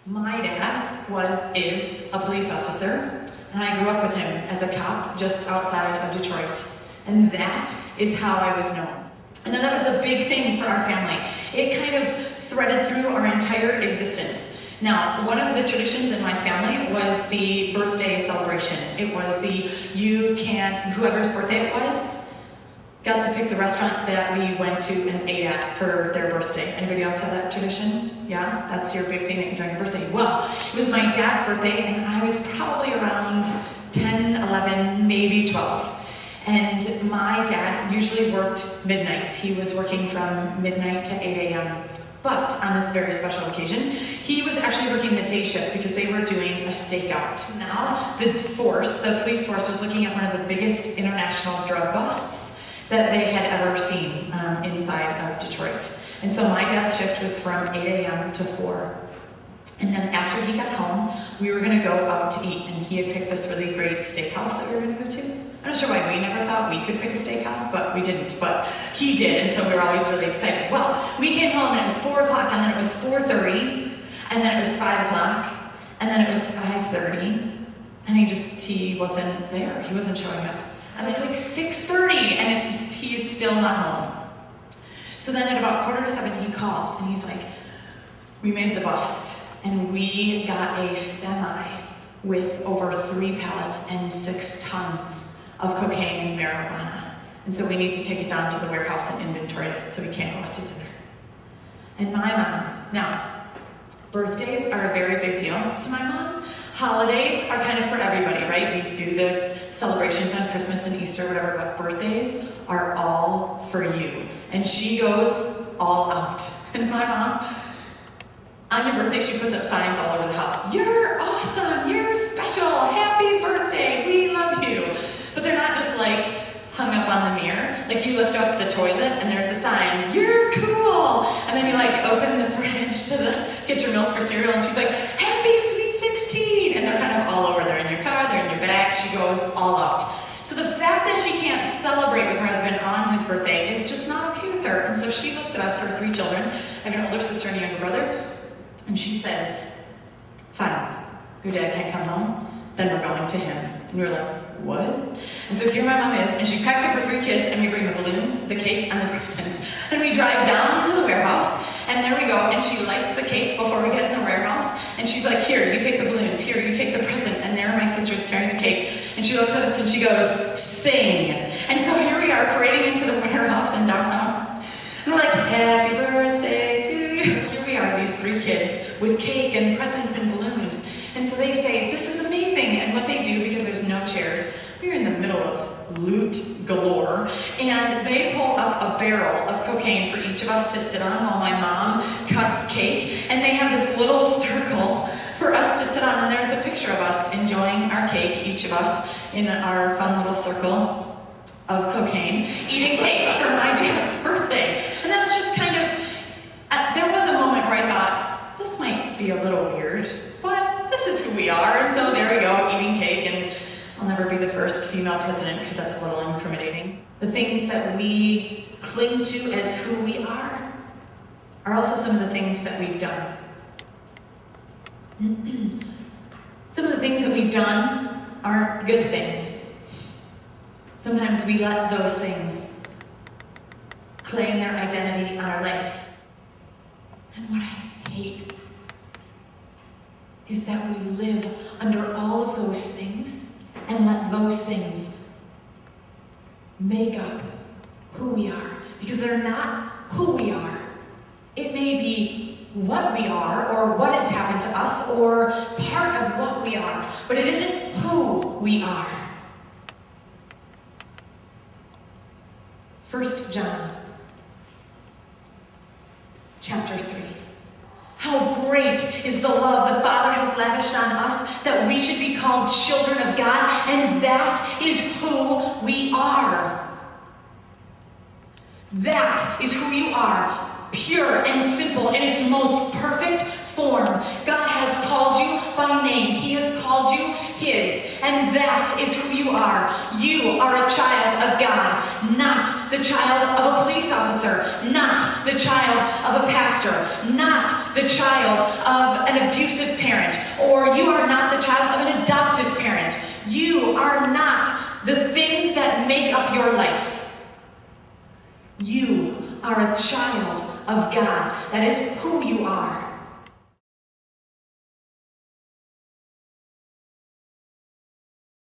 My dad is a police officer, and I grew up with him as a cop just outside of Detroit. And that is how I was known. And that was a big thing for our family. It kind of threaded through our entire existence. Now, one of the traditions in my family was the birthday celebration. It was whoever's birthday it was, got to pick the restaurant that we went to and ate at for their birthday. Anybody else have that tradition? Yeah? That's your big thing that you do on your birthday. Well, it was my dad's birthday, and I was probably around 10, 11, maybe 12. And my dad usually worked midnights. He was working from midnight to 8 a.m. But on this very special occasion, he was actually working the day shift because they were doing a stakeout. Now, the police force was looking at one of the biggest international drug busts that they had ever seen inside of Detroit. And so my dad's shift was from 8 a.m. to 4. And then after he got home, we were going to go out to eat, and he had picked this really great steakhouse that we were going to go to. I'm not sure why we never thought we could pick a steakhouse, but we didn't. But he did, and so we were always really excited. Well, we came home, and it was 4 o'clock, and then it was 4:30, and then it was 5 o'clock, and then it was 5:30, and he wasn't there. He wasn't showing up. And it's like 6:30, and he is still not home. So then at about 6:45, he calls, and he's like, we made the bust, and we got a semi with over 3 pallets and 6 tons of cocaine and marijuana. And so we need to take it down to the warehouse and inventory it so we can't go out to dinner. And my mom, now, birthdays are a very big deal to my mom. Holidays are kind of for everybody, right? We do the celebrations on Christmas and Easter, whatever, but birthdays are all for you. And she goes all out. And my mom, on your birthday, she puts up signs all over the house. You're awesome, you're special, happy birthday, we love you. But they're not just like hung up on the mirror. Like you lift up the toilet and there's a sign, you're cool. And then you like open the fridge to get your milk for cereal and she's like, happy sweet 16. And they're kind of all over. They're in your car, they're in your bag. She goes all out. So the fact that she can't celebrate with her husband on his birthday is just not okay with her. And so she looks at us, her 3 children. I have an older sister and a younger brother. And she says, fine, your dad can't come home, then we're going to him. And we're like, what? And so here my mom is, and she packs up her 3 kids, and we bring the balloons, the cake, and the presents. And we drive down to the warehouse, and there we go, and she lights the cake before we get in the warehouse, and she's like, here, you take the balloons, here, you take the present, and there my sister's carrying the cake, and she looks at us and she goes, sing. And so here we are parading into the warehouse in downtown, and we're like, happy birthday to you. Here we are, these 3 kids, with cake and presents and balloons. And so they say, this is amazing. And what they do, because there's no chairs, we're in the middle of loot galore, and they pull up a barrel of cocaine for each of us to sit on while my mom cuts cake, and they have this little circle for us to sit on, and there's a picture of us enjoying our cake, each of us in our fun little circle of cocaine, eating cake for my dad's birthday. And that's just kind of, there was a moment where I thought, this might be a little weird, but this is who we are. And so there we go, eating cake, and I'll never be the first female president because that's a little incriminating. The things that we cling to as who we are also some of the things that we've done. Some of the things that we've done aren't good things. Sometimes we let those things claim their identity on our life. And what I hate is that we live under all of those things and let those things make up who we are. Because they're not who we are. It may be what we are, or what has happened to us, or part of what we are, but it isn't who we are. 1 John chapter 3. How great is the love the Father has lavished on us, that we should be called children of God, and that is who we are. That is who you are, pure and simple in its most perfect form. God has called you by name. He has called you His, and that is who you are. You are a child of God, not the child of a police officer, not the child of a pastor, not the child of an abusive parent, or you are not the child of an adoptive parent. You are not the things that make up your life. You are a child of God. That is who you are.